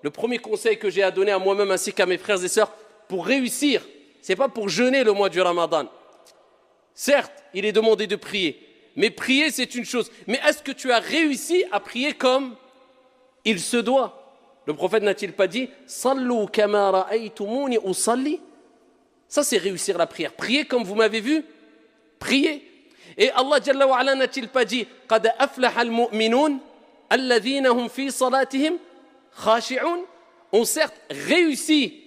le premier conseil que j'ai à donner à moi-même ainsi qu'à mes frères et sœurs, pour réussir, ce n'est pas pour jeûner le mois du Ramadan. Certes, il est demandé de prier, mais prier c'est une chose. Mais est-ce que tu as réussi à prier comme il se doit? Le prophète n'a-t-il pas dit « Sallu kama ra'aytumuni usalli » Ça c'est réussir la prière. Priez comme vous m'avez vu, priez. Et Allah Jalla wa Ala n'a-t-il pas dit « Qad aflaha al-mu'minun alladhina hum fi salatihim khashi'un » ont certes réussi.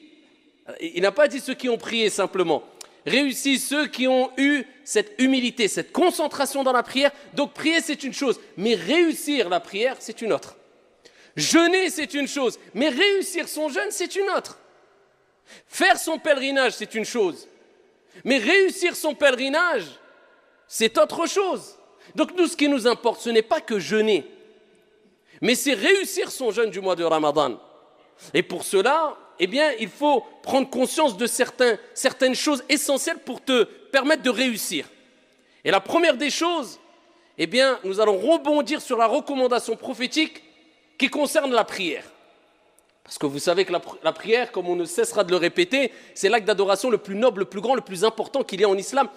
Il n'a pas dit ceux qui ont prié simplement. Réussi ceux qui ont eu cette humilité, cette concentration dans la prière. Donc prier c'est une chose, mais réussir la prière c'est une autre. Jeûner c'est une chose, mais réussir son jeûne c'est une autre. Faire son pèlerinage c'est une chose, mais réussir son pèlerinage c'est autre chose. Donc nous ce qui nous importe ce n'est pas que jeûner, mais c'est réussir son jeûne du mois de Ramadan. Et pour cela, eh bien, il faut prendre conscience de certaines choses essentielles pour te permettre de réussir. Et la première des choses, eh bien, nous allons rebondir sur la recommandation prophétique qui concerne la prière. Parce que vous savez que la prière, comme on ne cessera de le répéter, c'est l'acte d'adoration le plus noble, le plus grand, le plus important qu'il y a en islam.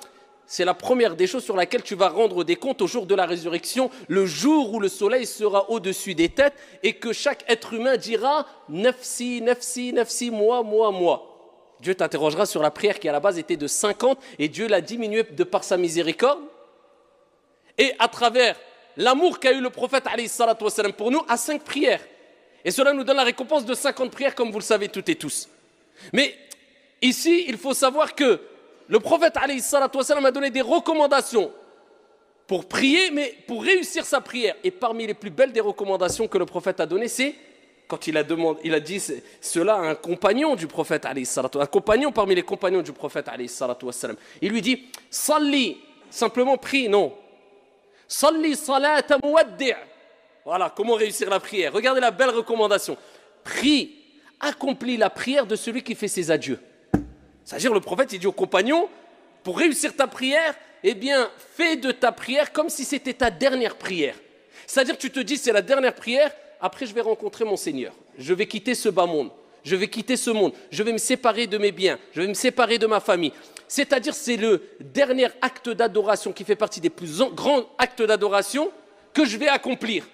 C'est la première des choses sur laquelle tu vas rendre des comptes au jour de la résurrection, le jour où le soleil sera au-dessus des têtes et que chaque être humain dira « Nafsi, nafsi, nafsi, moi, moi, moi ». Dieu t'interrogera sur la prière qui à la base était de 50 et Dieu l'a diminuée de par sa miséricorde. Et à travers l'amour qu'a eu le prophète pour nous à 5 prières. Et cela nous donne la récompense de 50 prières comme vous le savez toutes et tous. Mais ici, il faut savoir que le prophète a donné des recommandations pour prier, mais pour réussir sa prière. Et parmi les plus belles des recommandations que le prophète a données, c'est quand il a dit cela à un compagnon du prophète, un compagnon parmi les compagnons du prophète. Il lui dit « Salli », simplement prie, non. « Salli salata muwaddi'». Voilà, comment réussir la prière. Regardez la belle recommandation. Prie, accomplis la prière de celui qui fait ses adieux. C'est-à-dire le prophète il dit aux compagnons, pour réussir ta prière, eh bien fais de ta prière comme si c'était ta dernière prière. C'est-à-dire tu te dis c'est la dernière prière, après je vais rencontrer mon Seigneur. Je vais quitter ce bas monde, je vais quitter ce monde, je vais me séparer de mes biens, je vais me séparer de ma famille. C'est-à-dire c'est le dernier acte d'adoration qui fait partie des plus grands actes d'adoration que je vais accomplir.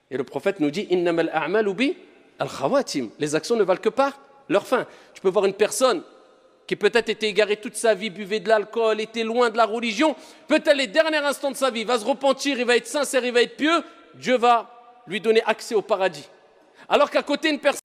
Et le prophète nous dit innamal a'malu bi al-khawatim. Les actions ne valent que par leur fin. Tu peux voir une personne qui peut-être était égaré toute sa vie, buvait de l'alcool, était loin de la religion, peut-être les derniers instants de sa vie, va se repentir, il va être sincère, il va être pieux, Dieu va lui donner accès au paradis. Alors qu'à côté, une personne